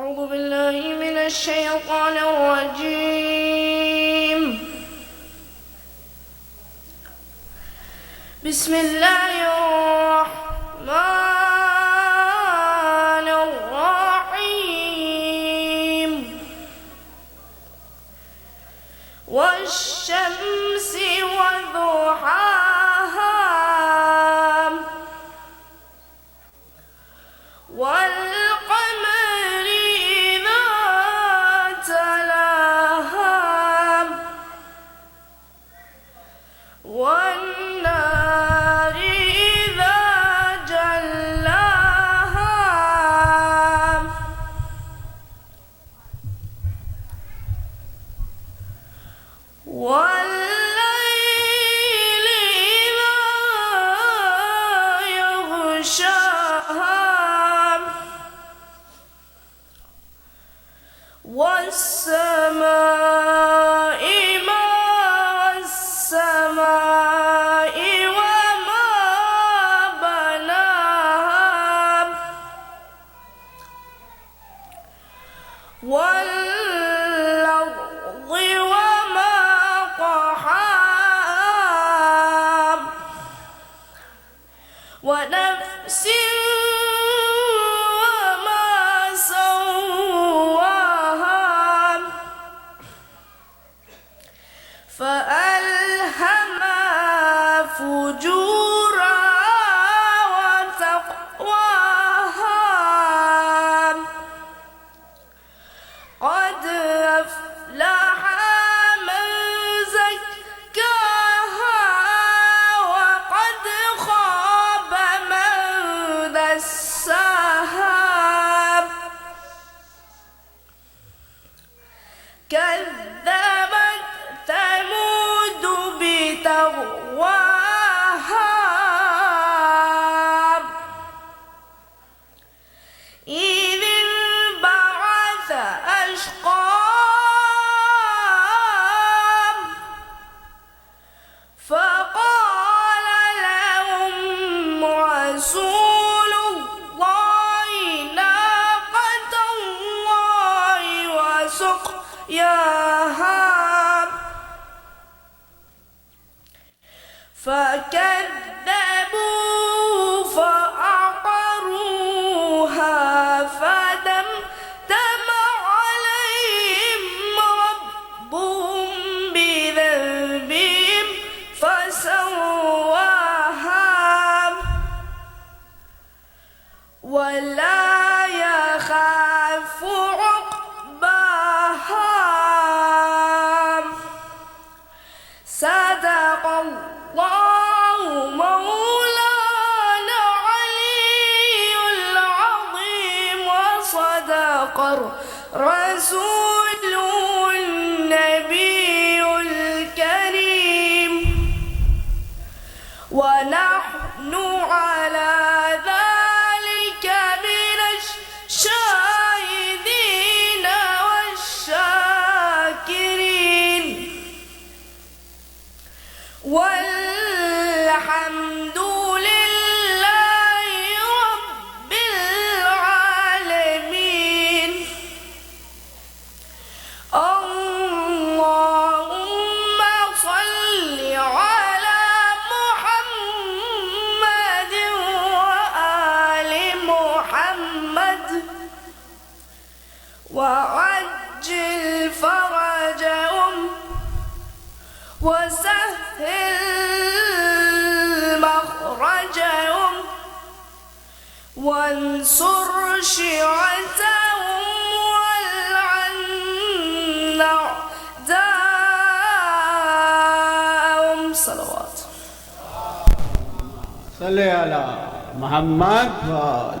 أعوذ بالله من الشيطان الرجيم. بسم الله الرحمن الرحيم. والشمس وضحاها والقمر إذا تلاها والنار إذا جلاها والليل إذا يغشاها والسماء ما والسماء وما بناها والأرض وما طحاها ونفس وما سواها فألهمها فجورها وتقواها قد أفلح من زكاها وقد خاب من دساها كذبت ثمود بتغواها إذ انبعث أشقاها فقال لهم رسول الله ناقة الله وسقياها فكذبوا فعقروها فدمدم عليهم ربهم بذنبهم فسواها ولا يخاف عقباها. صدق الله مولانا العلي العظيم وصدق الرسول النبي الكريم ونحن على ذلك من الشاهدين والشاكرين والحمد لله رب العالمين. اللهم صل على محمد وآل محمد وعجل فرجهم وسهل مخرجهم وانصر شيعتهم والعن أعداءهم. صلوات صلی علی محمد و آل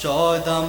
14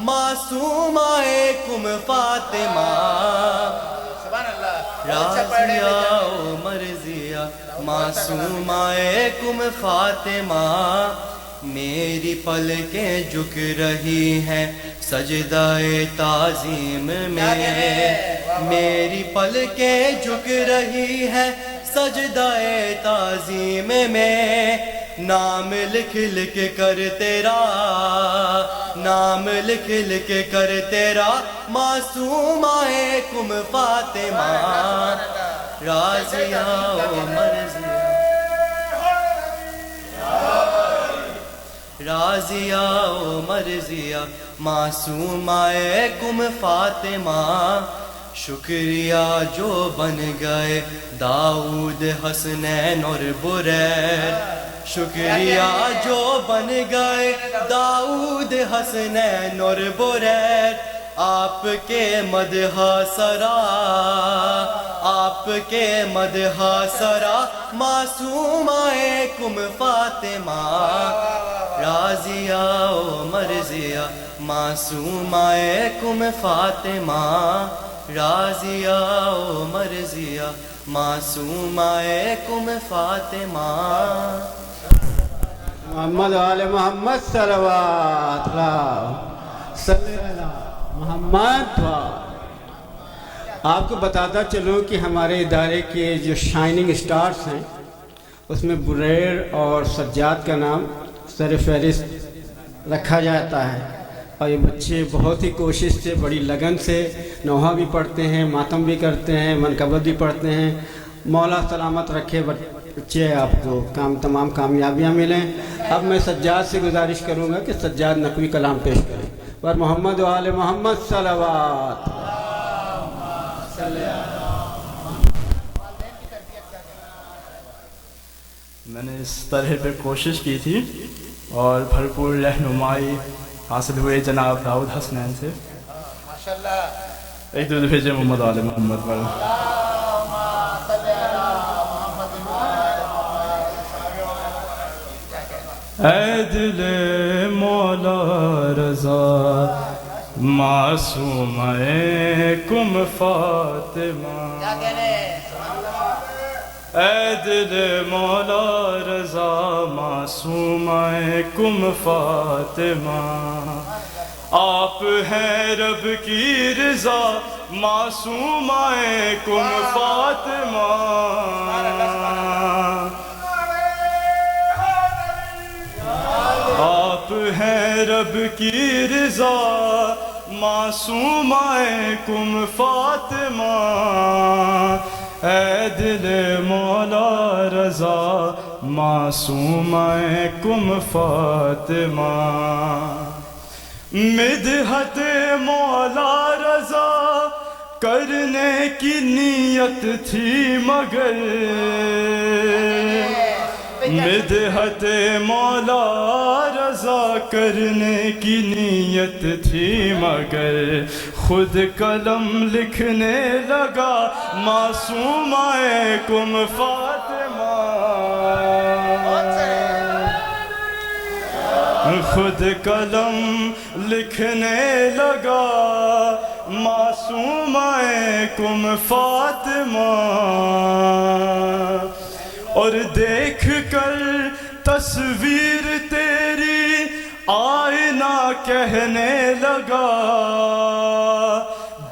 معصومائے کم فاطمہ سبحان اللہ اچھا پڑھ رہے راضیہ ہیں و مرضیہ معصومائے کم فاطمہ میری پلکیں جھک رہی ہیں سجدہ تعظیم میں میری پلکیں جھک رہی ہیں سجدہ تعظیم میں نام لکھ لکھ کر تیرا نام لکھ لکھ کر تیرا معصومائے کم فاطمہ راضیہ و مرضیہ راضیہ و مرضیہ معصومائے کم فاطمہ شکریہ جو بن گئے داؤد حسنین اور بریر شکریہ جو بن گئے داؤد حسنین اور بریر آپ کے مدح سرا آپ کے مدح سرا معصومائے کم فاطمہ راضیہ و مرضیہ معصومائے کم فاطمہ راضیہ و مرضیہ معصومائے کم فاطمہ محمد آل محمد صلوات اللہ صلی اللہ محمد آپ کو بتاتا چلوں کہ ہمارے ادارے کے جو شائننگ سٹارز ہیں اس میں بریر اور سجاد کا نام سر فہرست رکھا جاتا ہے اور یہ بچے بہت ہی کوشش سے بڑی لگن سے نوحہ بھی پڑھتے ہیں ماتم بھی کرتے ہیں منقبت بھی پڑھتے ہیں مولا سلامت رکھے بچے آپ کو تمام کامیابیاں ملیں اب میں سجاد سے گزارش کروں گا کہ سجاد نقوی کلام پیش کریں پر محمد و آل محمد صلوات میں نے اس طرح پہ کوشش کی تھی اور بھرپور رہنمائی حاصل ہوئے جناب داؤد حسنین سے ماشاءاللہ ایک درود بھیجے محمد آل محمد پر اے دل مولا رضا معصومائے کم فاطمہ کیا کہہ رہے ہیں اے دل مولا رضا معصومائے کم فاطمہ آپ ہیں رب کی رضا معصومائے کم فاطمہ آپ ہیں رب کی رضا معصومائے کم فاطمہ اے دل مولا رضا معصومائے کم فاطمہ مدحت مولا رضا کرنے کی نیت تھی مگر مدحت مولا رضا کرنے کی نیت تھی مگر خود قلم لکھنے لگا معصومائے کم فاطمہ خود قلم لکھنے لگا معصومائے کم فاطمہ اور دیکھ کر تصویر تیری آئینہ کہنے لگا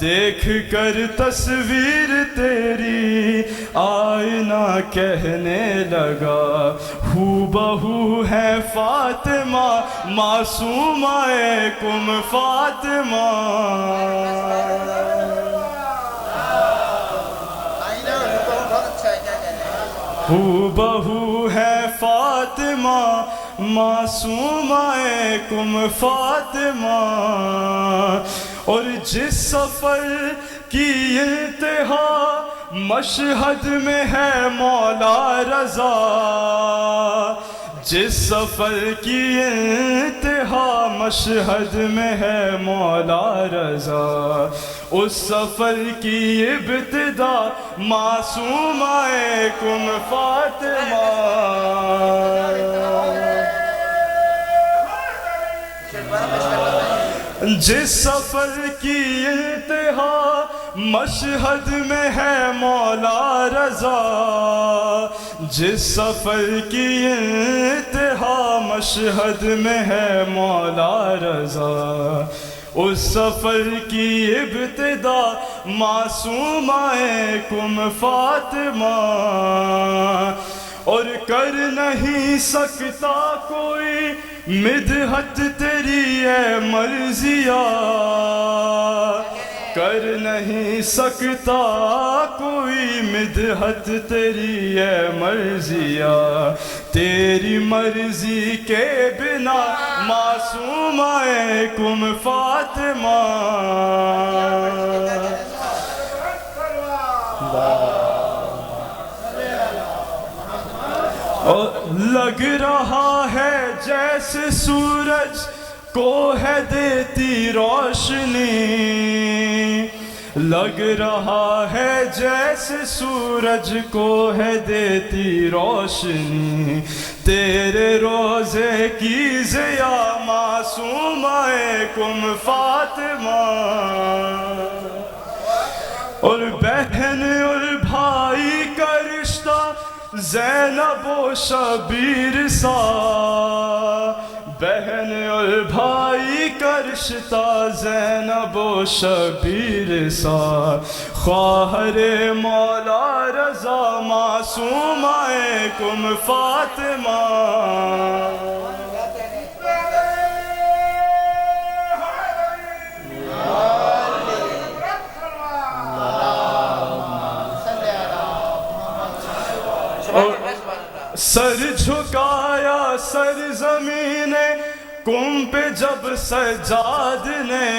دیکھ کر تصویر تیری آئینہ کہنے لگا ہو بہو ہے فاطمہ معصومائے کم فاطمہ ہو بہو ہے فاطمہ معصومائے کم فاطمہ اور جس سفر کی انتہا مشہد میں ہے مولا رضا جس سفر کی انتہا مشہد میں ہے مولا رضا اس سفر کی ابتدا معصومائے کم فاطمہ جس سفر کی انتہا مشہد میں ہے مولا رضا، جس سفر کی انتہا مشہد میں ہے مولا رضا، اس سفر کی ابتدا معصومہ کم فاطمہ، اور کر نہیں سکتا کوئی مدحت تیری اے مرضیہ، کر نہیں سکتا کوئی مدحت تیری اے مرضیہ، تیری مرضی کے بنا معصومہ کم فاطمہ، اور لگ رہا ہے جیسے سورج کو ہے دیتی روشنی، لگ رہا ہے جیسے سورج کو ہے دیتی روشنی، تیرے روزے کی ضیا معصومہ کم فاطمہ، اور بہن اور بھائی کا رشتہ زینب و شبیر سا، بہن اور بھائی کا رشتہ زینب و شبیر سا، خواہر مولا رضا معصومہ کم فاطمہ، سر جھکایا سر زمین کم پہ جب سجاد نے،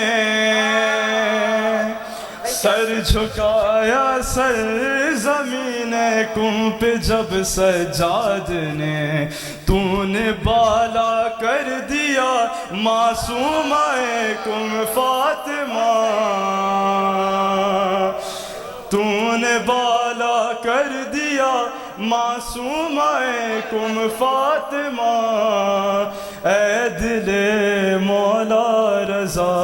سر جھکایا سر زمین کم پہ جب سجاد نے، تو نے بالا کر دیا معصومہ کم فاطمہ، تو نے بالا کر دیا معصومہ کم فاطمہ، اے دل مولا رضا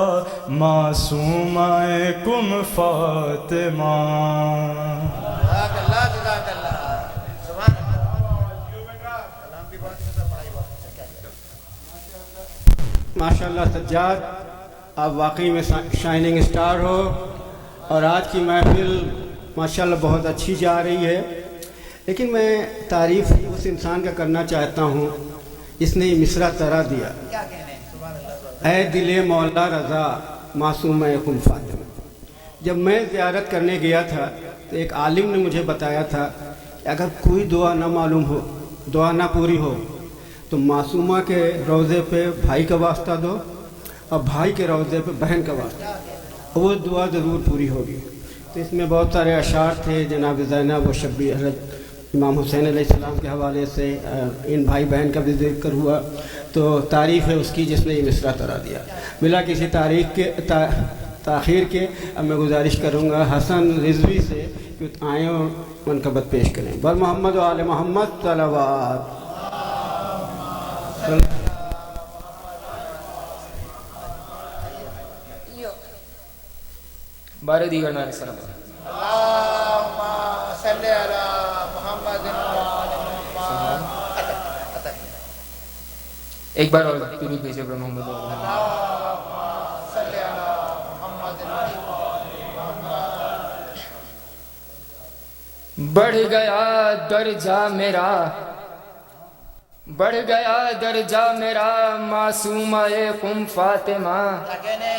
معصومہ کم فاطمہ، جزاک اللہ جزاک اللہ، سبحان اللہ، کلام بھی بہت اچھا، پڑھائی بہت اچھا کیا۔ ماشاءاللہ سجاد، آپ واقعی میں شائننگ اسٹار ہو، اور آج کی محفل ماشاءاللہ بہت اچھی جا رہی ہے، لیکن میں تعریف اس انسان کا کرنا چاہتا ہوں جس نے یہ مصرع ترا دیا، کیا کہنے، سبحان اللہ، اے دل مولا رضا معصومہ کم فاطمہ۔ جب میں زیارت کرنے گیا تھا تو ایک عالم نے مجھے بتایا تھا کہ اگر کوئی دعا نہ معلوم ہو، دعا نہ پوری ہو، تو معصومہ کے روضے پہ بھائی کا واسطہ دو، اور بھائی کے روضے پہ بہن کا واسطہ، وہ دعا ضرور پوری ہوگی۔ تو اس میں بہت سارے اشعار تھے جناب زینب و شبیر، حضرت امام حسین علیہ السلام کے حوالے سے ان بھائی بہن کا بھی ذکر ہوا، تو تعریف ہے اس کی جس نے یہ مصرع ترا دیا۔ بلا کسی تاخیر کے اب میں گزارش کروں گا حسن رضوی سے کہ آئیں اور منقبت پیش کریں۔ بر محمد و آل محمد صلوات۔ بارے دیگر نعرے سلام۔ اللہم صلی علی محمد و آل محمد۔ ایک بار اور درود بھیجے بر محمد و آل محمد۔ اللہم صلی علی محمد و آل محمد۔ بڑھ گیا درجہ میرا، بڑھ گیا درجہ میرا معصومہ قم فاطمہ، کیا کہنے،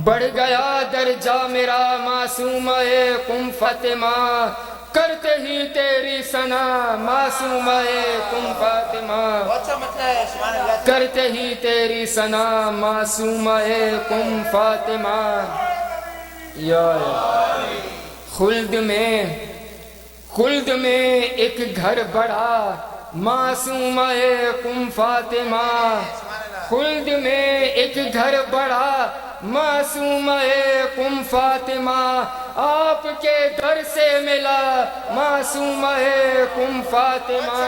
بڑھ گیا درجہ میرا معصومہ قم فاطمہ، کرتے ہی تیری ثنا معصومہ قم فاطمہ، بہت اچھا مسئلہ ہے، سبحان اللہ، کرتے ہی تیری ثنا معصومہ قم فاطمہ، یا خلد میں ایک گھر بڑا معصومہ قم فاطمہ، خلد میں ایک گھر بڑا معصومہ قم فاطمہ، آپ کے در سے ملا معصومہ قم فاطمہ،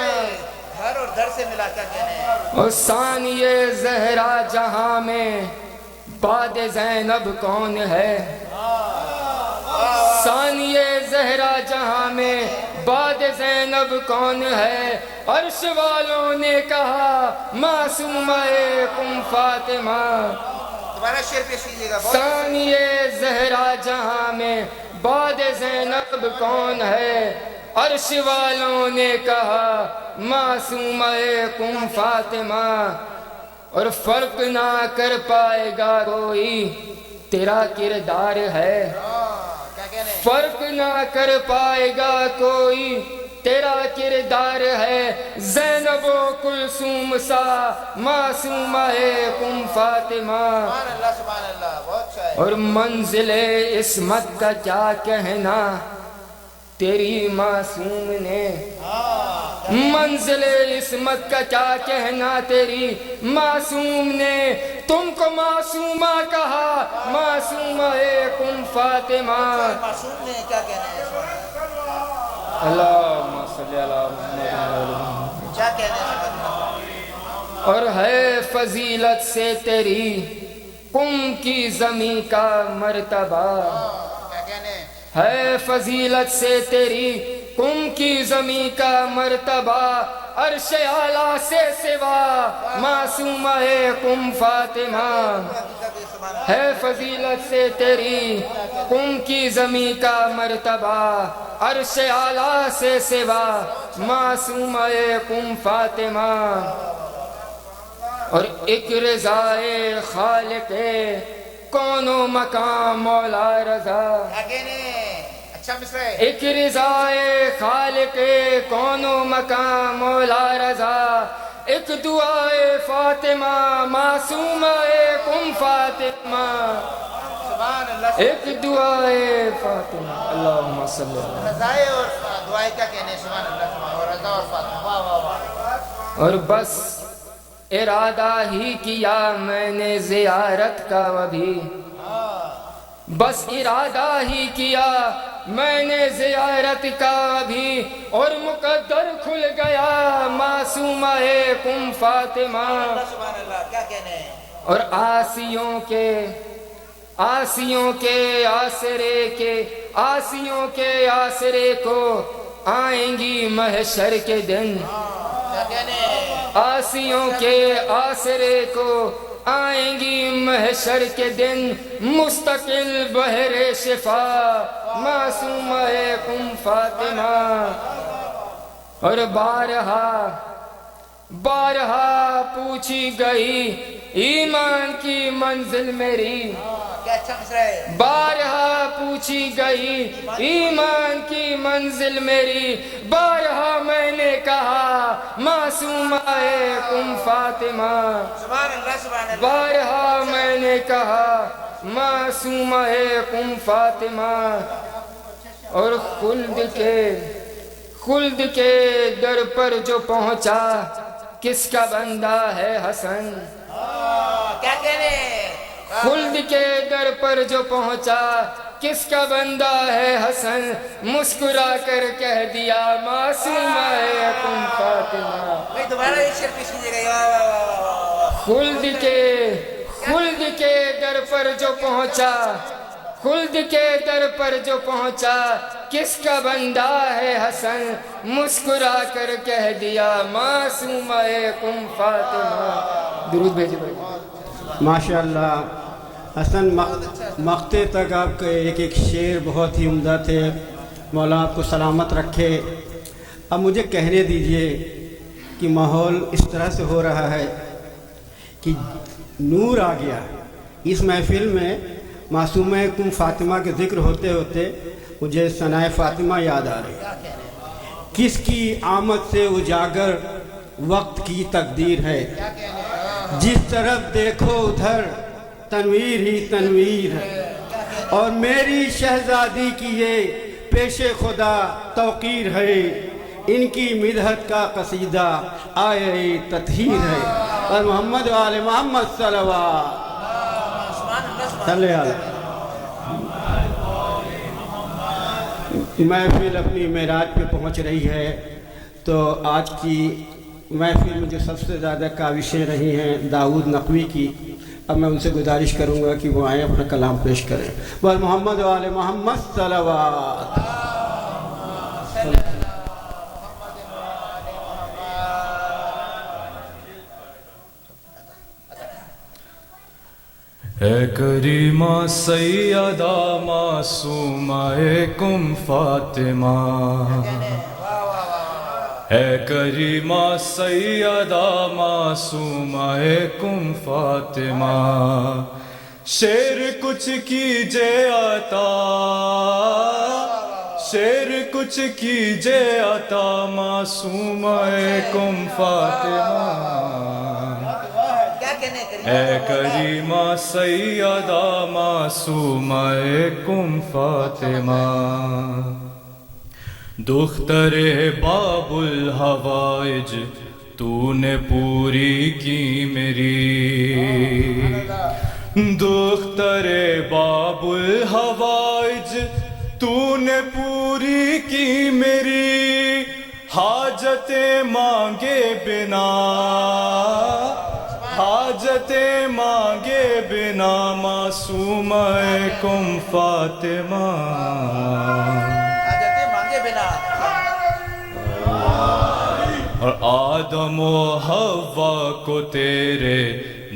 گھر اور در سے ملا، کیا کہنے، اور ثانی زہرا جہاں میں بعد زینب کون ہے؟ ثانیہ زہرا جہاں میں بعد زینب کون ہے؟ عرش والوں نے کہا معصومہ کم فاطمہ. دوبارہ شعر پیش کیجیے گا. ثانیہ زہرا جہاں میں بعد زینب کون ہے؟ عرش والوں نے کہا معصومہ کم فاطمہ. اور فرق نہ کر پائے گا کوئی تیرا کردار ہے. فرق نہ کر پائے گا کوئی تیرا کردار ہے. زینب و کلثوم سا معصومہ کم فاطمہ. سبحان اللہ بہت اچھا ہے. اور منزل عصمت کا کیا کہنا تیری معصوم نے. منزل عصمت کا کیا کہنا تیری معصوم نے. تم کو معصومہ کہا معصومہ کم فاطمہ. معصوم نے کیا کہنا ہے؟ اللہم صلی علی محمد. کیا کہنا ہے؟ اور ہے فضیلت سے تیری قم کی زمین کا مرتبہ. کیا کہنے ہے فضیلت سے تیری قم کی زمین کا مرتبہ. عرش اعلیٰ سے سوا معصومہ قم فاطمہ. ہے فضیلت سے تیری قم کی زمین کا مرتبہ. عرش اعلیٰ سے سوا معصومہ قم فاطمہ. اور ایک رضائے خالق کون و مقام مولا رضا. کیا کہنے اچھا مصرع ہے. ایک رضائے خالق کون و مقام مولا رضا. ایک دعائے فاطمہ معصومہ کم فاطمہ. سبحان اللہ. ایک دعائے فاطمہ. اللہم صلی اللہ. رضائے اور دعائے کیا کہنے. سبحان اللہ. اور رضا اور فاطمہ. واہ واہ واہ. اور بس ارادہ ہی کیا میں نے زیارت کا ابھی. بس ارادہ ہی کیا میں نے زیارت کا ابھی. اور مقدر کھل گیا معصومہ کم فاطمہ. سبحان اللہ. کیا کہنے. اور آسیوں کے آسرے کو آئیں گی محشر کے دن. کیا کہنے. آسیوں کے آسرے کو آئیں گی محشر کے دن. مستقل بحر شفا معصومہ کم فاطمہ. اور بارہا پوچھی گئی ایمان کی منزل میری. کیا اچھا مصرع ہے. بارہا پوچھی گئی ایمان کی منزل میری. بارہا میں نے کہا معصومہ کم فاطمہ. سبحان اللہ. سبحان اللہ. بارہا میں نے کہا معصومہ کم فاطمہ. اور خلد کے در پر جو پہنچا کس کا بندہ ہے حسن. کیا کہنے. خلد کے در پر جو پہنچا کس کا بندہ ہے حسن. مسکرا کر کہہ دیا معصومہ کم فاطمہ. بھائی دوبارہ ایک شعر پیش کیجیے گا. واہ واہ واہ واہ واہ. خلد کے در پر جو پہنچا خلد کے در پر جو پہنچا کس کا بندہ ہے حسن. مسکرا کر کہہ دیا معصومہ کم فاطمہ. درود بھیجے بھائی. ماشاءاللہ حسن مقطع تک آپ کے ایک شعر بہت ہی عمدہ تھے. مولا آپ کو سلامت رکھے. اب مجھے کہنے دیجئے کہ ماحول اس طرح سے ہو رہا ہے کہ نور آ گیا. اس محفل میں معصومہ کم فاطمہ کے ذکر ہوتے ہوتے مجھے ثناء فاطمہ یاد آ رہی. کس کی آمد سے اجاگر وقت کی تقدیر ہے. جس طرف دیکھو ادھر تنویر ہی تنویر ہے. اور میری شہزادی کی یہ پیش خدا توقیر ہے. ان کی مدحت کا قصیدہ آئے تطہیر ہے. اور محمد وآل محمد صلوات صلی اللہ. محفل اپنی معراج پہ پہنچ رہی ہے. تو آج کی محفل میں جو سب سے زیادہ کاوشیں رہی ہیں داؤد نقوی کی. اب میں ان سے گزارش کروں گا کہ وہ آئیں اپنا کلام پیش کریں. بول محمد و آل محمد صلوات. اے کریمہ سیدہ معصومہ کم فاطمہ، اے کریمہ سیدہ معصومہ کم فاطمہ، شیر کچھ کیجے عطا، شیر کچھ کیجے عطا معصومہ کم فاطمہ، اے کریمہ سیدہ معصومہ کم فاطمہ، دختر باب الحوائج تو نے پوری کی میری، دختر باب الحوائج تو نے پوری کی میری، حاجتیں مانگے بنا، حاجتیں مانگے بنا معصومہ کم فاطمہ، حاجتیں مانگے بنا، اور آدم و حوا کو تیرے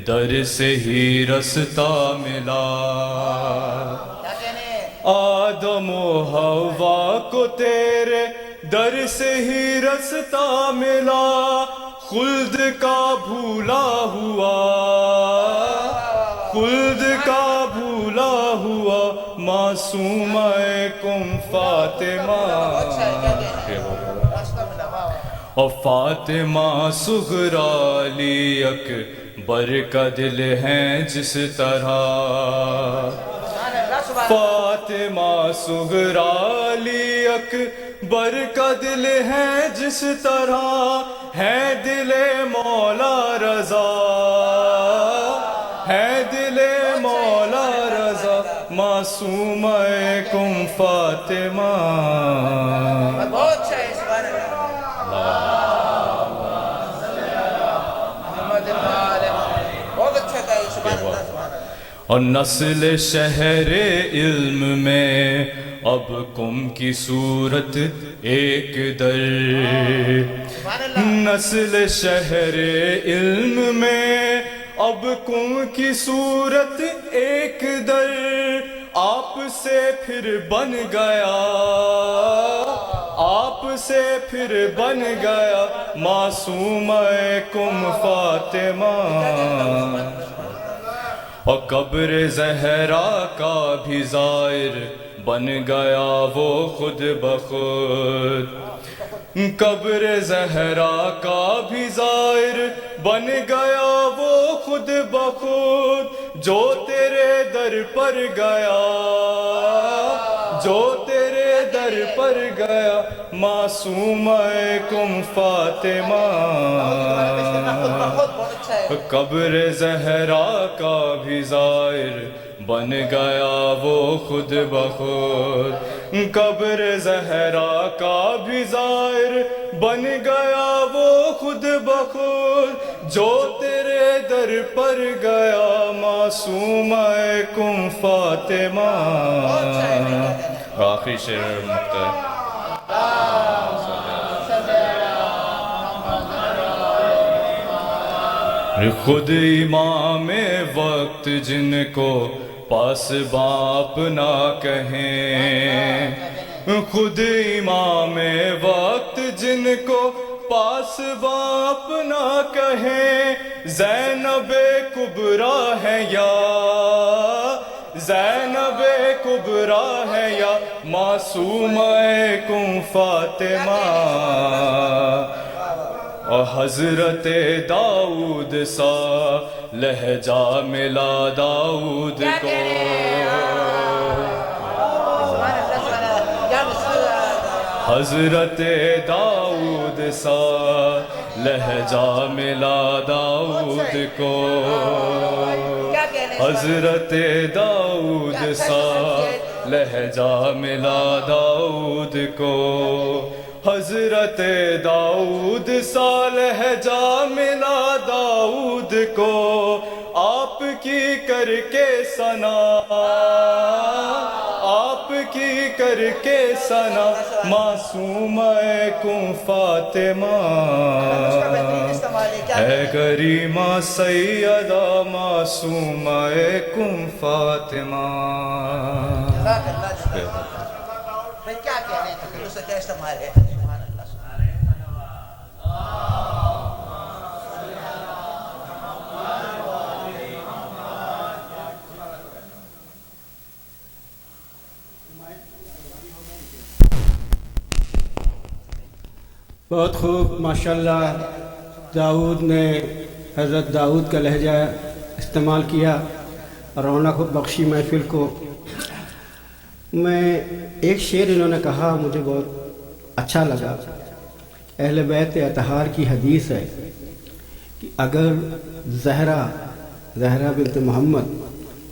در سے ہی رستہ ملا، آدم و حوا کو تیرے در سے ہی رستہ ملا، خلد کا بھولا ہوا، خلد کا بھولا ہوا معصومہ کم فاطمہ، اور فاطمہ صغریٰ علی اکبر کا دل ہے جس طرح، فاطمہ صغریٰ علی اکبر کا دل ہے جس طرح، ہے دل مولا رضا، ہے دل مولا رضا معصومہ کم فاطمہ، بہت اچھا ہے، سبحان اللہ، بہت اچھا ہے، سبحان اللہ، سبحان اللہ. اور نسل شہر علم میں اب کم کی صورت ایک در، نسل شہر علم میں اب کم کی صورت ایک در، آپ سے پھر بن گیا، آپ سے پھر بن گیا معصومہ کم فاطمہ، اور قبر زہرا کا بھی زائر بن گیا وہ خود بخود، قبر زہرا کا بھی زائر بن گیا وہ خود بخود، جو تیرے در پر گیا، جو تیرے در پر گیا معصومہ کم فاطمہ، قبر زہرا کا بھی زائر بن گیا وہ خود بخود، قبر زہرا کا بھی زائر بن گیا وہ خود بخود، جو تیرے در پر گیا معصومہ کم فاطمہ. آخری شعر مکتا ہے، خود امام وقت جن کو پاس باپ نہ کہیں، خود امام وقت جن کو پاس باپ نہ کہیں، زینب کبریٰ ہے یا زینب کبریٰ ہے یا معصومہ کم فاطمہ، اور حضرت داؤد سا لہجہ ملا داؤد کو، حضرت داؤد سا لہجہ ملا داؤد کو، حضرت داؤد سا لہجہ ملا داؤد کو، حضرت داؤد سا لہجہ ملا داؤد کو، آپ کی کر کے ثنا، آپ کی کر کے ثنا، معصومہ کن فاطمہ اے کریمہ سیدہ معصومہ کن فاطمہ. بھائی کیا کہہ رہے ہیں تقریر سے کیا استعمال ہے؟ سبحان اللہ سبحان بہت خوب ماشاءاللہ. داؤد نے حضرت داؤد کا لہجہ استعمال کیا، رونق بخشی محفل کو. میں ایک شعر انہوں نے کہا مجھے بہت اچھا لگا. اہل بیت اطہار کی حدیث ہے کہ اگر زہرا بنت محمد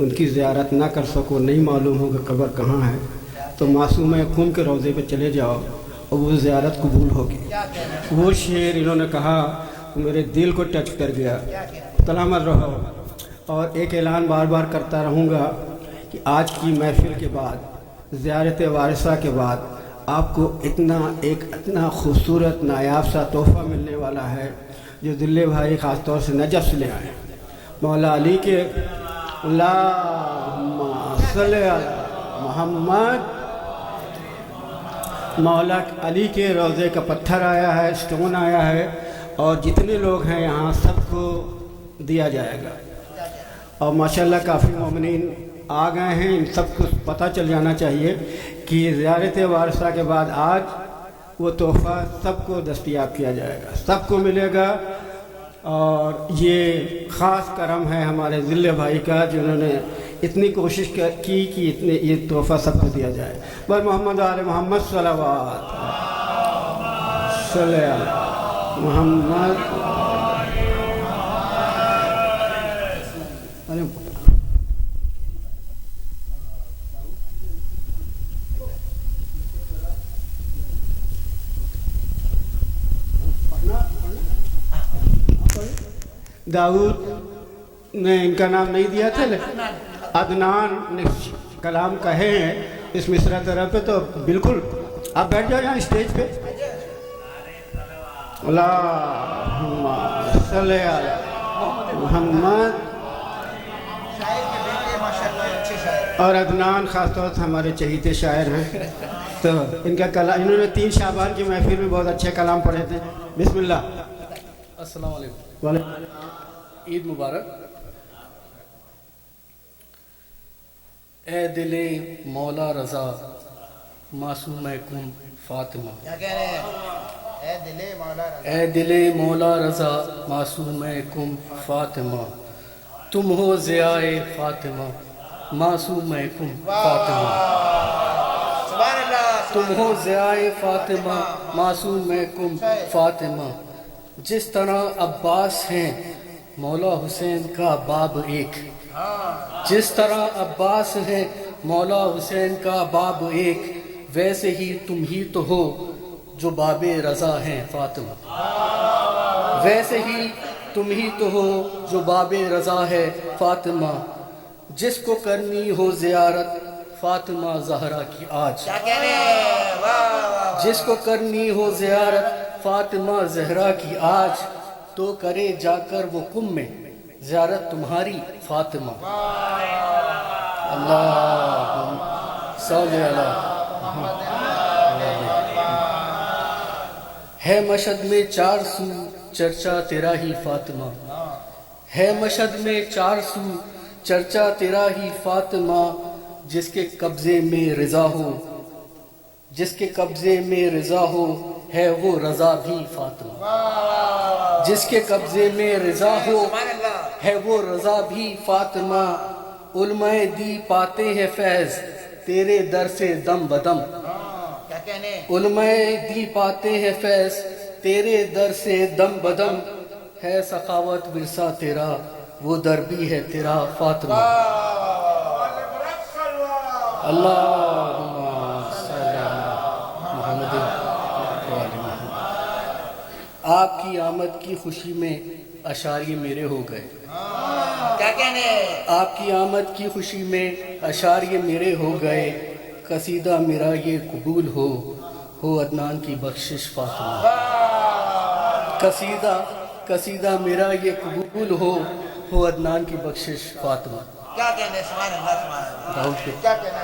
ان کی زیارت نہ کر سکو، نہیں معلوم ہو کہ قبر کہاں ہے، تو معصومہ قم کے روضے پہ چلے جاؤ اور وہ زیارت قبول ہوگی. وہ شعر انہوں نے کہا تو میرے دل کو ٹچ کر گیا. سلامت رہو. اور ایک اعلان بار بار کرتا رہوں گا کہ آج کی محفل کے بعد، زیارت وارثہ کے بعد، آپ کو اتنا خوبصورت نایاب سا تحفہ ملنے والا ہے جو دلے بھائی خاص طور سے نجف سے لے آئے. مولا علی کے اللہم صلی علی محمد، مولا علی کے روضے کا پتھر آیا ہے، اسٹون آیا ہے، اور جتنے لوگ ہیں یہاں سب کو دیا جائے گا. اور ماشاءاللہ کافی مومنین آ گئے ہیں. ان سب کو پتہ چل جانا چاہیے کہ زیارت وارثہ کے بعد آج وہ تحفہ سب کو دستیاب کیا جائے گا، سب کو ملے گا. اور یہ خاص کرم ہے ہمارے ذلے بھائی کا جنہوں نے اتنی کوشش کی کہ یہ تحفہ سب کو دیا جائے. بر محمد آل محمد صلوات صلی علی محمد. داؤد نے ان کا نام نہیں دیا تھا، لیکن عدنان نے کلام کہے ہیں اس مصرع طرف پہ، تو بالکل آپ بیٹھ جاؤ یہاں اسٹیج پہ. اللہم صلی علی محمد. اور عدنان خاص طور سے ہمارے چہیتے شاعر ہیں، تو ان کا کلام، انہوں نے 3 شعبان کی محفل میں بہت اچھے کلام پڑھے تھے. بسم اللہ. السلام علیکم. عید مبارک. اے دل مولا رضا معصوم کن فاطمہ. کیا کہہ رہے ہیں؟ اے دل مولا رضا، اے دل مولا رضا معصوم کن فاطمہ، تم ہو ضیائے فاطمہ معصوم کن فاطمہ. سبحان اللہ. تم ہو ضیائے فاطمہ معصوم کن فاطمہ. جس طرح عباس ہیں مولا حسین کا باب ایک، جس طرح عباس ہیں مولا حسین کا باب ایک، ویسے ہی تم ہی تو ہو جو باب رضا ہیں فاطمہ. ویسے ہی تم ہی تو ہو جو باب رضا ہے فاطمہ. جس کو کرنی ہو زیارت فاطمہ زہرا کی آج، کیا کہہ رہے ہیں؟ واہ واہ. جس کو کرنی ہو زیارت فاطمہ زہرا کی آج، تو کرے جا کر وہ قم میں زیارت تمہاری فاطمہ. اللہم صلی علی محمد. ہے مشہد میں 4 سو چرچا تیرا ہی فاطمہ، ہے مشہد میں 4 سو چرچا تیرا ہی فاطمہ. جس کے قبضے میں رضا ہو، جس کے قبضے میں رضا ہو، ہے وہ رضا بھی فاطمہ. جس کے قبضے میں رضا ہو، ہے وہ رضا بھی فاطمہ. علماء دی پاتے ہیں فیض تیرے در سے دم بدم. کیا کہنے؟ علماء دی پاتے ہیں فیض تیرے در سے دم بدم. ہے سخاوت ورثہ تیرا، وہ در بھی ہے تیرا فاطمہ. اللہم صلی علی محمد. آپ کی آمد کی خوشی میں اشعاری میرے ہو گئے. کیا کہنے آپ کی آمد کی خوشی میں اشعار یہ میرے ہو گئے، قصیدہ میرا یہ قبول ہو عدنان کی بخشش فاطمہ۔ قصیدہ میرا یہ قبول ہو عدنان کی بخشش فاطمہ۔ کیا کہنے سبحان اللہ سبحان اللہ داؤد کے کیا کہنا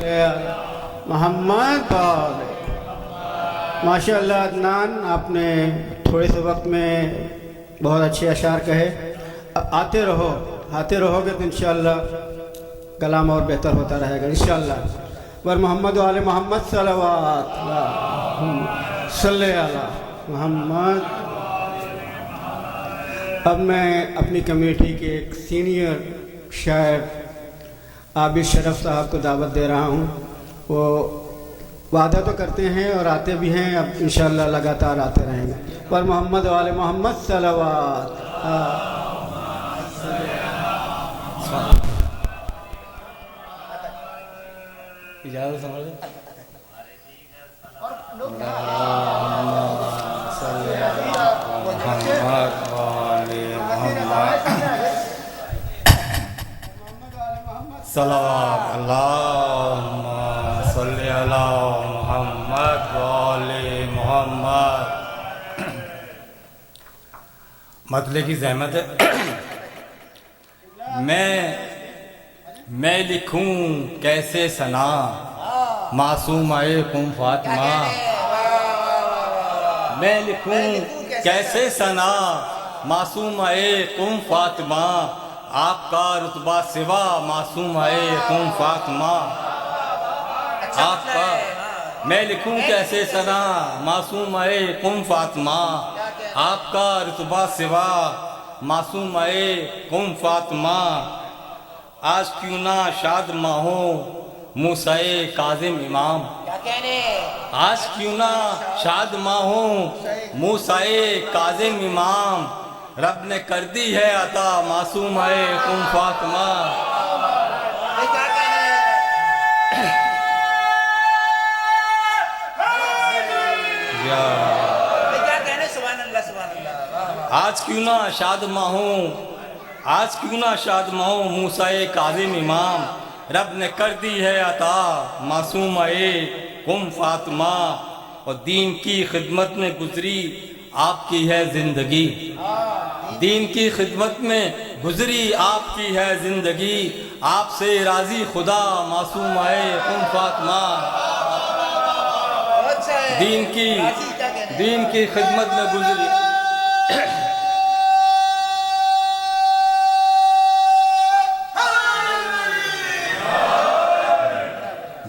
ہے محمد ماشاء اللہ عدنان، آپ نے تھوڑے سے وقت میں بہت اچھے اشعار کہے۔ آتے رہو گے تو انشاءاللہ کلام اور بہتر ہوتا رہے گا انشاءاللہ۔ ور محمد و آل محمد صلوات صلی علی محمد۔ اب میں اپنی کمیٹی کے ایک سینئر شاعر عابد شرف صاحب کو دعوت دے رہا ہوں۔ وہ وعدہ تو کرتے ہیں اور آتے بھی ہیں، اب انشاءاللہ لگاتار آتے رہیں گے۔ پر محمد و آل محمد صلوات۔ اجازت سمجھ صلوات اللہم صلی علی محمد وآل محمد۔ مطلع کی زحمت ہے، میں لکھوں کیسے ثنا معصومہ قم فاطمہ۔ میں لکھوں کیسے ثنا معصومہ قم فاطمہ، آپ کا رتبہ سوا معصومہ قم فاطمہ۔ آپ کا میں لکھوں کیسے ثنا معصومہ قم فاطمہ، آپ کا رتبہ سوا معصومہ قم فاطمہ۔ آج کیوں نہ شاد ماہو موسیٰ کاظم امام، کیا کہنے آج کیوں نہ شاد ماہو موسیٰ کاظم امام، رب نے کر دی ہے عطا معصومہ قم فاطمہ۔ کیا کہنے کیا کہنے سبحان اللہ سبحان اللہ۔ آج کیوں نہ شاد ماہوں موسیٰ کاظم امام، رب نے کر دی ہے عطا معصومہ قم فاطمہ۔ اور دین کی خدمت میں گزری آپ کی ہے زندگی، دین کی خدمت میں گزری آپ کی ہے زندگی، آپ سے راضی خدا معصومہ قم فاطمہ۔ دین کی خدمت میں گزری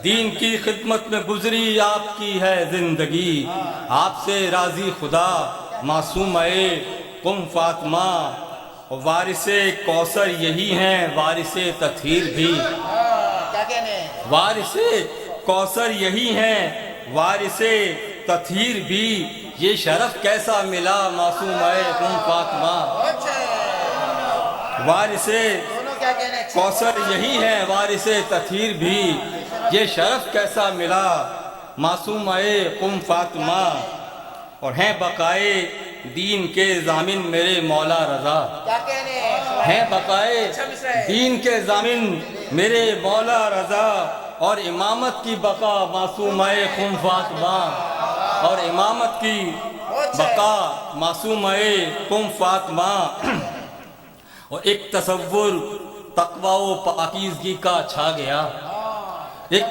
دین کی خدمت میں گزری آپ کی ہے زندگی، آپ سے راضی خدا معصومہ قم فاطمہ۔ اور وارث کوثر یہی ہیں وارث تطہیر بھی، کیا کہنے وارث کوثر یہی ہیں وارث تطہیر بھی، یہ شرف کیسا ملا معصومہ قم فاطمہ۔ وارث دونوں کیا کہنے کوثر یہی ہیں وارث تطہیر بھی، یہ شرف کیسا ملا معصومہ قم فاطمہ۔ اور ہیں بقائے دین کے ضامن میرے مولا رضا، کیا کہنے ہیں بقائے دین کے ضامن میرے مولا رضا، اور امامت کی بقا معصومہ قم فاطمہ، اور امامت کی بقا معصومہ قم فاطمہ۔ اور ایک تصور تقوی و پاکیزگی کا چھا گیا، ایک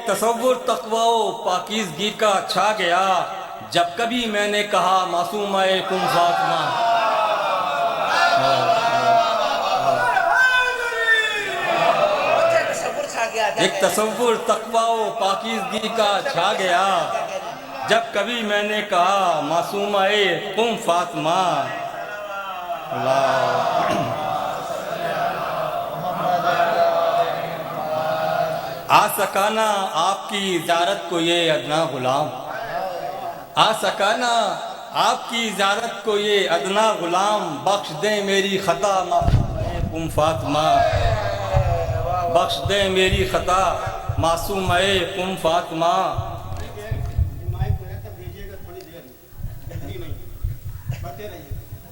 تصور تقوی و پاکیزگی کا چھا گیا، جب کبھی میں نے کہا معصومہ قم فاطمہ۔ ایک تصور تقوی و پاکیزگی کا چھا گیا، جب کبھی میں نے کہا معصومہ قم فاطمہ۔ آ سکانا آپ کی زیارت کو یہ ادنا غلام، آ سکانا آپ کی زیارت کو یہ ادنا غلام، بخش دیں میری خطا معصومہ قم فاطمہ، بخش دیں میری خطا معصومہ قم فاطمہ۔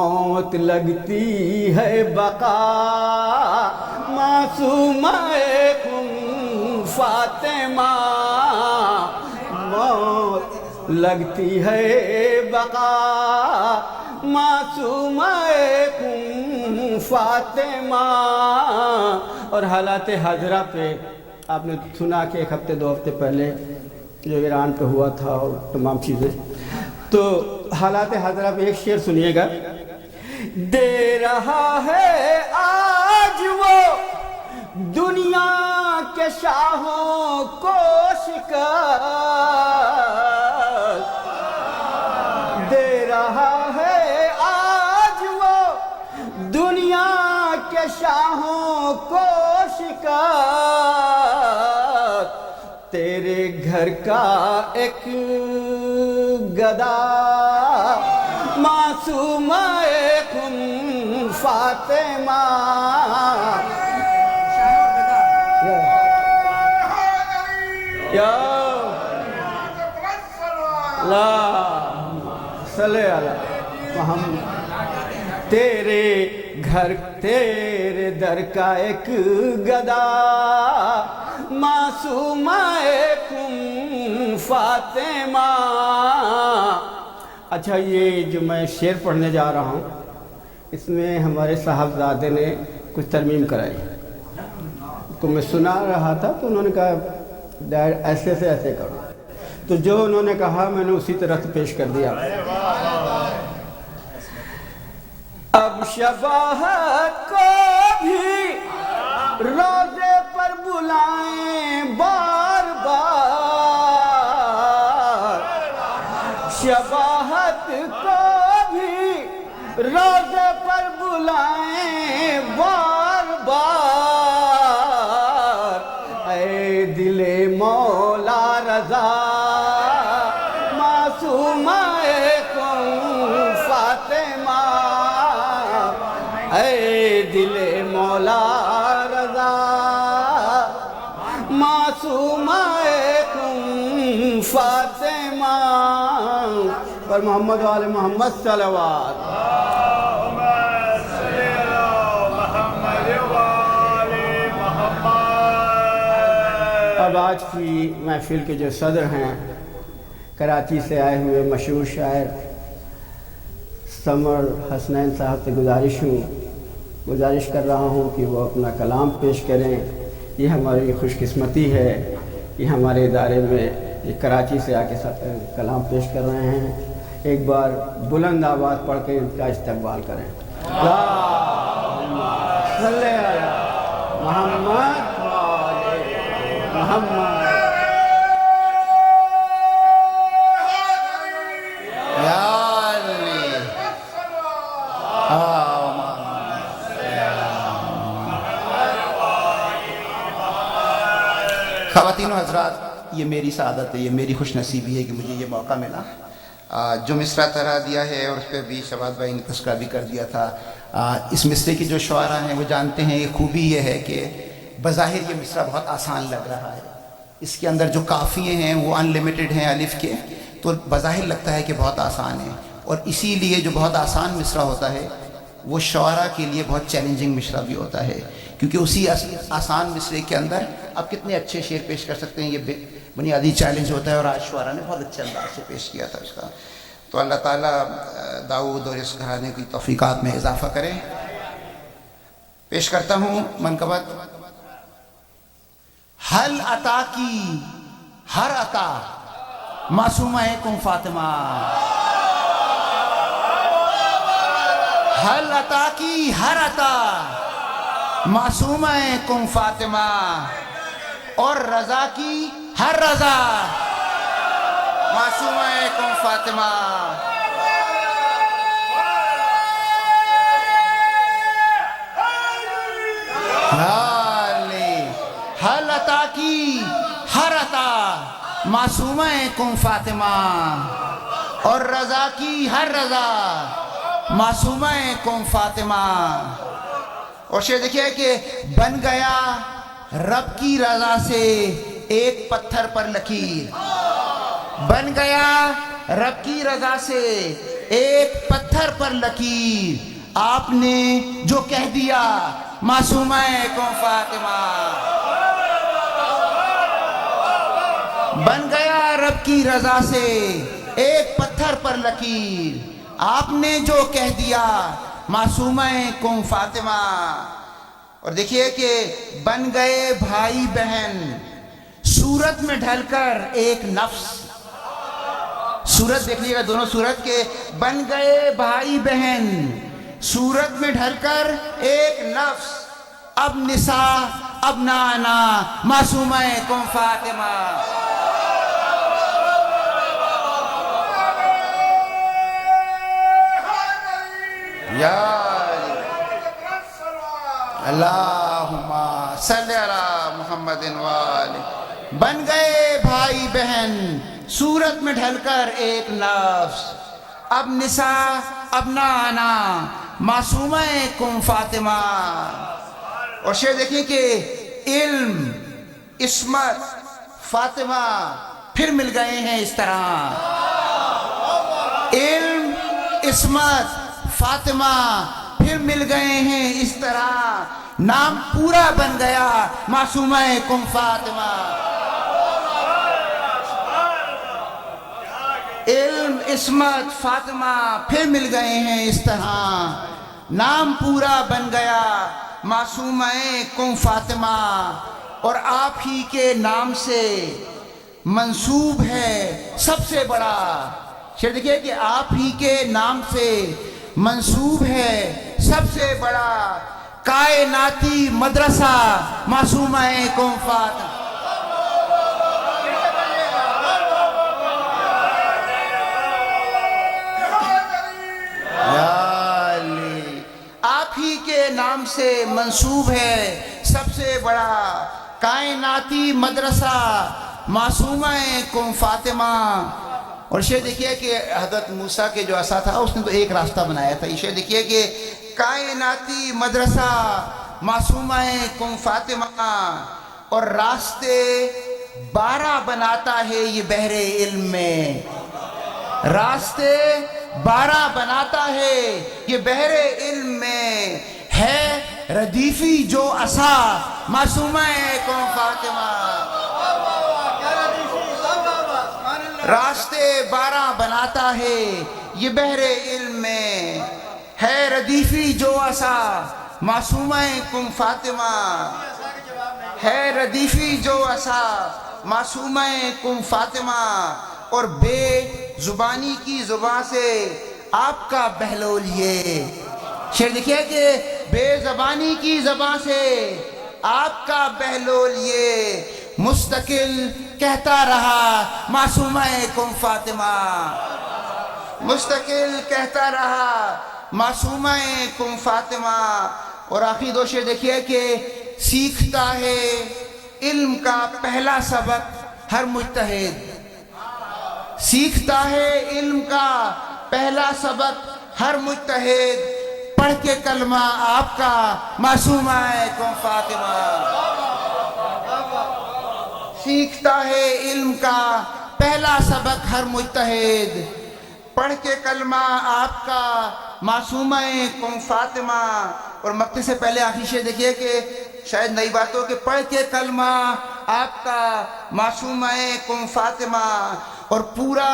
موت لگتی ہے بقا معصومہ خم فاطمہ موت لگتی ہے بقا معصومہ خم فاطمہ. اور حالات حاضرہ پہ آپ نے سنا کہ 1 ہفتے 2 ہفتے پہلے جو ایران پہ ہوا تھا اور تمام چیزیں، تو حالات حاضرہ پہ ایک شعر سنیے گا. دے رہا ہے آج وہ دنیا کے شاہوں کو شکست، دے رہا ہے آج وہ دنیا کے شاہوں کو شکست. تیرے گھر کا ایک گدا معصومہ خم فاطمہ. یا صلی علی محمد. تیرے گھر تیرے در کا ایک گدا معصومہ خم فاطمہ. اچھا، یہ جو میں شعر پڑھنے جا رہا ہوں اس میں ہمارے صاحبزادے نے کچھ ترمیم کرائی. تو میں سنا رہا تھا تو انہوں نے کہا ڈیڈ ایسے سے ایسے کرو، تو جو انہوں نے کہا میں نے اسی طرح سے پیش کر دیا. اب شباہت کو بھی روزے پر بلائیں بار بار، شباہت کو بھی روزے پر بلائیں بار بار. اے دل مولا رضا معصومہ خم فاطمہ، اے دل مولا رضا معصومہ خم فاطمہ. پر محمد وآل محمد صلوات. اب آج کی محفل کے جو صدر ہیں کراچی سے آئے ہوئے مشہور شاعر سمر حسنین صاحب سے گزارش کر رہا ہوں کہ وہ اپنا کلام پیش کریں. یہ ہماری خوش قسمتی ہے کہ ہمارے ادارے میں یہ کراچی سے آ کے کلام پیش کر رہے ہیں. ایک بار بلند آواز پڑھ کے ان کا استقبال کریں. اللہم صلی علی محمد محمد. خواتین و حضرات، یہ میری سعادت ہے، یہ میری خوش نصیبی ہے کہ مجھے یہ موقع ملا. جو مصرع طرح دیا ہے اور اس پہ بھی شباد بھائی نے تذکرہ بھی کر دیا تھا. اس مصرے کی جو شعراء ہیں وہ جانتے ہیں، یہ خوبی یہ ہے کہ بظاہر یہ مصرع بہت آسان لگ رہا ہے. اس کے اندر جو قافیے ہیں وہ ان لمیٹڈ ہیں الف کے، تو بظاہر لگتا ہے کہ بہت آسان ہے. اور اسی لیے جو بہت آسان مصرع ہوتا ہے وہ شعراء کے لیے بہت چیلنجنگ مصرع بھی ہوتا ہے، کیونکہ اسی آسان مصرے کے اندر آپ کتنے اچھے شعر پیش کر سکتے ہیں، یہ بنیادی چیلنج ہوتا ہے. اور آج شعراء نے بہت اچھے انداز سے پیش کیا تھا اس کا. تو اللہ تعالیٰ داؤد اور اس گھرانے کی توفیقات میں اضافہ کرے. پیش کرتا ہوں منقبت. حل عطا کی ہر عطا معصومہ خم فاطمہ، حل عطا کی ہر عطا معصومہ خم فاطمہ، اور رضا کی ہر رضا معصومہ خم فاطمہ. حل عطا کی ہر عطا معصومہ خم فاطمہ، اور رضا کی ہر رضا معصومہ خم فاطمہ. اور شعر دیکھیے کہ بن گیا رب کی رضا سے ایک پتھر پر لکیر، بن گیا رب کی رضا سے ایک پتھر پر لکیر آپ نے جو کہہ دیا معصومہ کون فاطمہ بن گیا رب کی رضا سے ایک پتھر پر لکیر آپ نے جو کہہ دیا معصومہ کون فاطمہ. اور دیکھیے کہ بن گئے بھائی بہن صورت میں ڈھل کر ایک نفس. صورت دیکھ لیے گا دونوں صورت کے بن گئے بھائی بہن صورت میں ڈھل کر ایک نفس. اب نساء اب نانا معصومہ کون فاطمہ. یا اللہم صلی علی محمد وآلہ. بن گئے بھائی بہن صورت میں ڈھل کر ایک نفس. اب نساء اب نانا معصومہ کن فاطمہ. اور شعر دیکھیں کہ علم عصمت فاطمہ پھر مل گئے ہیں اس طرح. علم عصمت فاطمہ پھر مل گئے ہیں اس طرح. نام پورا بن گیا معصومہ کن فاطمہ. علم عصمت فاطمہ پھر مل گئے ہیں اس طرح. نام پورا بن گیا معصومہ کن فاطمہ. اور آپ ہی کے نام سے منسوب ہے سب سے بڑا. شعر دیکھیے کہ آپ ہی کے نام سے منسوب ہے سب سے بڑا کائناتی مدرسہ معصومہ کن فاطمہ. آپ ہی کے نام سے منسوب ہے سب سے بڑا کائناتی مدرسہ معصومہ کن فاطمہ. اور شعر دیکھیے کہ حضرت موسیٰ کے جو عصا تھا اس نے تو ایک راستہ بنایا تھا. یہ شعر دیکھیے کہ کائناتی مدرسہ معصومہ کن فاطمہ. اور راستے 12 بناتا ہے یہ بحر علم میں. راستے 12 بناتا ہے یہ بحر علم میں. ہے ردیفی جو عصا معصومہ کن فاطمہ. راستے 12 بناتا ہے یہ بحر علم میں. ہے ردیفی جو عصا معصومہ کن فاطمہ. ہے ردیفی جو عصا معصومہ کن فاطمہ. اور بے زبانی کی زبان سے آپ کا بہلول یہ. شعر دیکھیے کہ بے زبانی کی زبان سے آپ کا بہلول یہ. مستقل کہتا رہا معصومہ کن فاطمہ. مستقل کہتا رہا معصومہ کن فاطمہ. اور آخری دو شعر دیکھیے کہ سیکھتا ہے علم کا پہلا سبق ہر مجتہد. سیکھتا ہے علم کا پہلا سبق ہر مجتہد. پڑھ کے کلمہ آپ کا معصومہ کن فاطمہ. سیکھتا ہے علم کا پہلا سبق ہر مجتہد. پڑھ کے کلمہ آپ کا معصومہ کن فاطمہ. اور مقطع سے پہلے آخری شعر دیکھیے کہ شاید نئی بات ہو کہ پڑھ کے کلمہ آپ کا معصومہ کن فاطمہ. اور پورا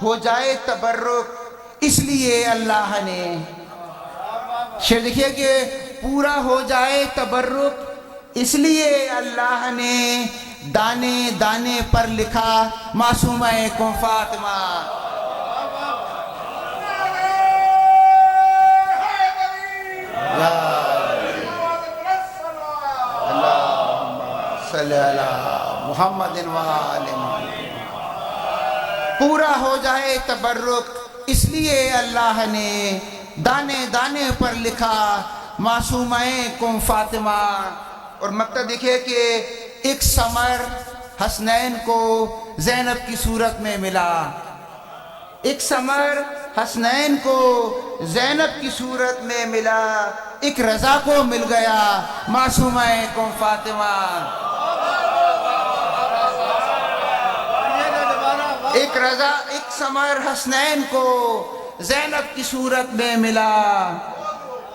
ہو جائے تبرک اس لیے اللہ نے. شعر دیکھیے کہ پورا ہو جائے تبرک اس لیے اللہ نے دانے دانے پر لکھا معصومہ کن فاطمہ. اللہم صلی علی محمد وآلہ محمد. پورا ہو جائے تبرک اس لیے اللہ نے دانے دانے پر لکھا معصومہ کن فاطمہ. اور مقطع دیکھیں کہ ایک ثمر حسنین کو زینب کی صورت میں ملا. ایک ثمر حسنین کو زینب کی صورت میں ملا. ایک رضا کو مل گیا معصومہ کن فاطمہ. ایک رضا ایک ثمر حسنین کو زینب کی صورت میں ملا،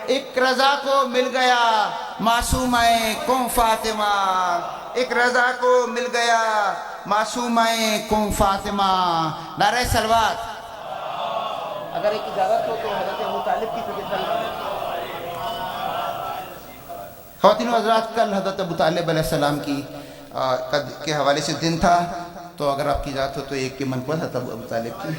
ایک رضا کو مل گیا معصومہ کون فاطمہ، ایک رضا کو مل گیا معصومہ کون فاطمہ۔ نعرہ صلوات۔ اگر ایک اجازت ہو تو حضرت ابو طالب کی طرف۔ خواتین و حضرات، کل حضرت ابو طالب علیہ السلام کی قد کے حوالے سے دن تھا، تو اگر آپ کی اجازت ہو تو ایک کے من پر حضرت ابو طالب کی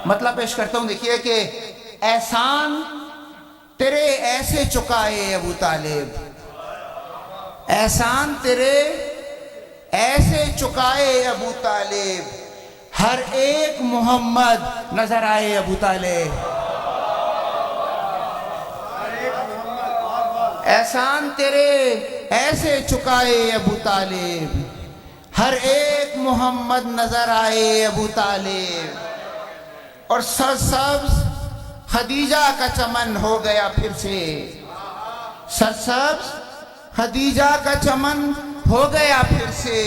مطلب پیش کرتا ہوں۔ دیکھیے کہ احسان تیرے ایسے چکائے ابو طالب، احسان تیرے ایسے چکائے ابو طالب، ہر ایک محمد نظر آئے ابو طالب۔ احسان تیرے ایسے چکائے ابو طالب، ہر ایک محمد نظر آئے ابو طالب، اور سرسبز خدیجہ کا چمن ہو گیا پھر سے، سرسبز خدیجہ کا چمن ہو گیا پھر سے،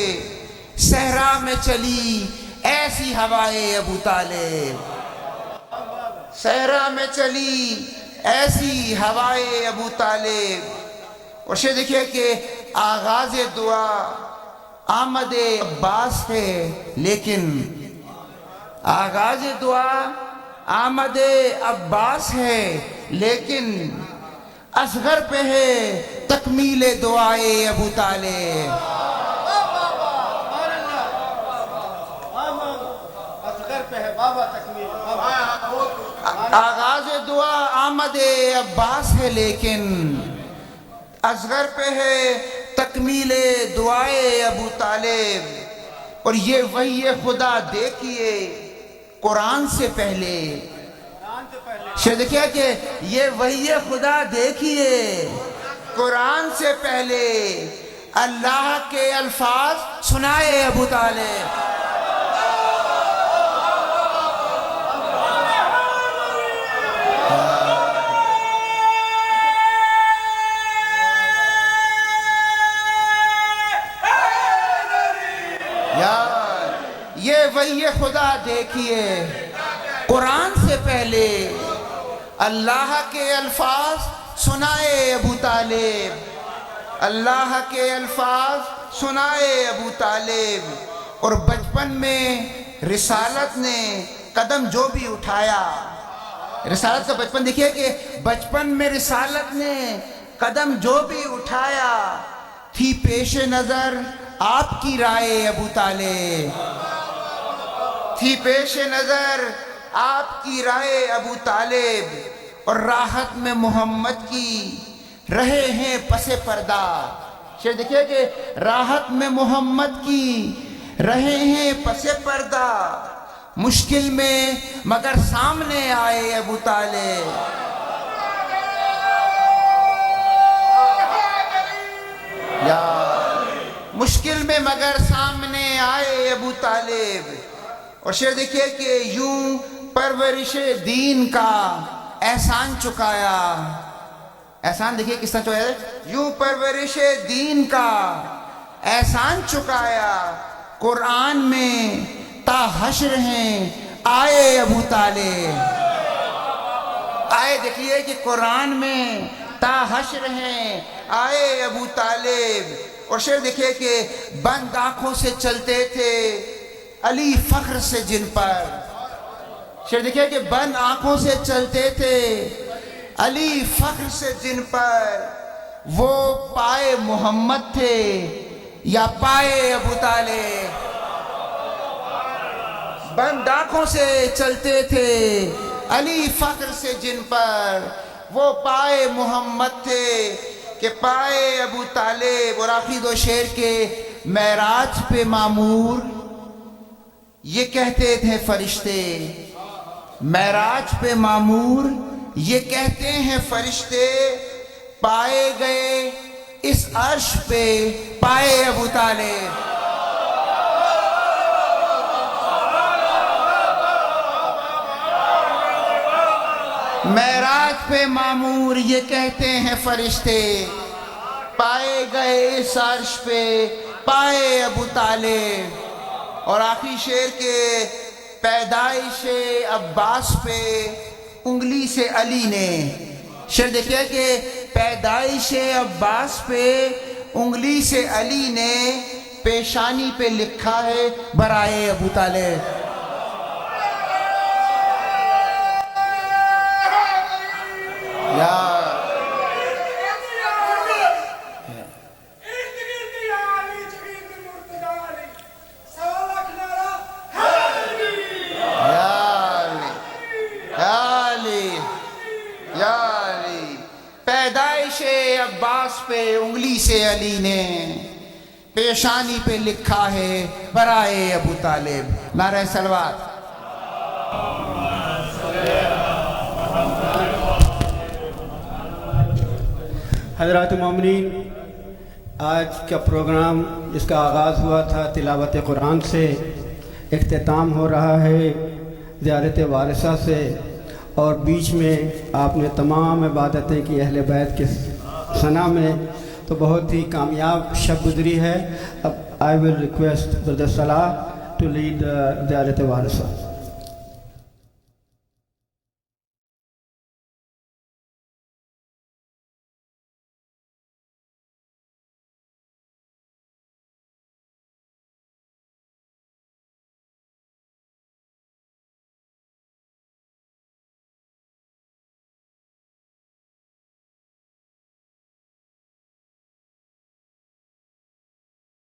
صحرا میں چلی ایسی ہوائے ابو طالب، صحرا میں چلی ایسی ہوائے ابو طالب۔ اور یہ دیکھیے کہ آغاز دعا آمد عباس ہے، لیکن آغاز دعا آمد عباس ہے، لیکن اصغر پہ ہے تکمیل دعائے ابو طالب۔ آغاز دعا آمد عباس ہے، لیکن اصغر پہ ہے تکمیل دعائے ابو طالب۔ اور یہ وحی خدا دیکھیے قرآن سے پہلے، دیکھیے کہ یہ وحی خدا دیکھیے قرآن سے پہلے، اللہ کے الفاظ سنائے ابو طالب۔ یہ وحی خدا دیکھیے قرآن سے پہلے، اللہ کے الفاظ سنائے ابو طالب، اللہ کے الفاظ سنائے ابو طالب۔ اور بچپن میں رسالت نے قدم جو بھی اٹھایا، رسالت کا بچپن دیکھیے کہ بچپن میں رسالت نے قدم جو بھی اٹھایا، تھی پیش نظر آپ کی رائے ابو طالب، تھی پیش نظر آپ کی رائے ابو طالب۔ اور راحت میں محمد کی رہے ہیں پس پردہ، شعر دیکھیے کہ راحت میں محمد کی رہے ہیں پس پردہ، مشکل میں مگر سامنے آئے ابو طالب۔ یا مشکل میں مگر سامنے آئے ابو طالب۔ اور شعر دیکھیے کہ یوں پرورش دین کا احسان چکایا، احسان دیکھیے کس طرح چکایا، یوں پرورش دین کا احسان چکایا، قرآن میں تا حشر ہیں آئے ابو طالب۔ آئے دیکھیے کہ قرآن میں تا حشر ہیں آئے ابو طالب۔ اور شعر دیکھیے کہ بند آنکھوں سے چلتے تھے علی فخر سے جن پر، شعر دیکھیے کہ بند آنکھوں سے چلتے تھے علی فخر سے جن پر، وہ پائے محمد تھے یا پائے ابو طالب۔ بند آنکھوں سے چلتے تھے علی فخر سے جن پر، وہ پائے محمد تھے کہ پائے ابو طالب۔ اور آخری دو شعر کے معراج پہ معمور یہ کہتے تھے فرشتے، معراج پہ معمور یہ کہتے ہیں فرشتے، پائے گئے اس عرش پہ پائے ابو طالب۔ معراج پہ معمور یہ کہتے ہیں فرشتے، پائے گئے اس عرش پہ پائے ابو طالب، اور آخری شعر کے پیدائش عباس پہ انگلی سے علی نے، شعر دیکھیے کہ پیدائش عباس پہ انگلی سے علی نے پیشانی پہ لکھا ہے برائے ابو طالب۔ پیدائش عباس پہ انگلی سے علی نے پیشانی پہ لکھا ہے برائے ابو طالب۔ نعرہ صلوات۔ حضرات مومنین، آج کا پروگرام جس کا آغاز ہوا تھا تلاوت قرآن سے، اختتام ہو رہا ہے زیارت وارثہ سے، اور بیچ میں آپ نے تمام عبادتیں کی اہل بیت کے ثنا میں، تو بہت ہی کامیاب شب گزری ہے۔ اب آئی ول ریکویسٹ بردر صلاح ٹو لیڈ زیارت وارثہ۔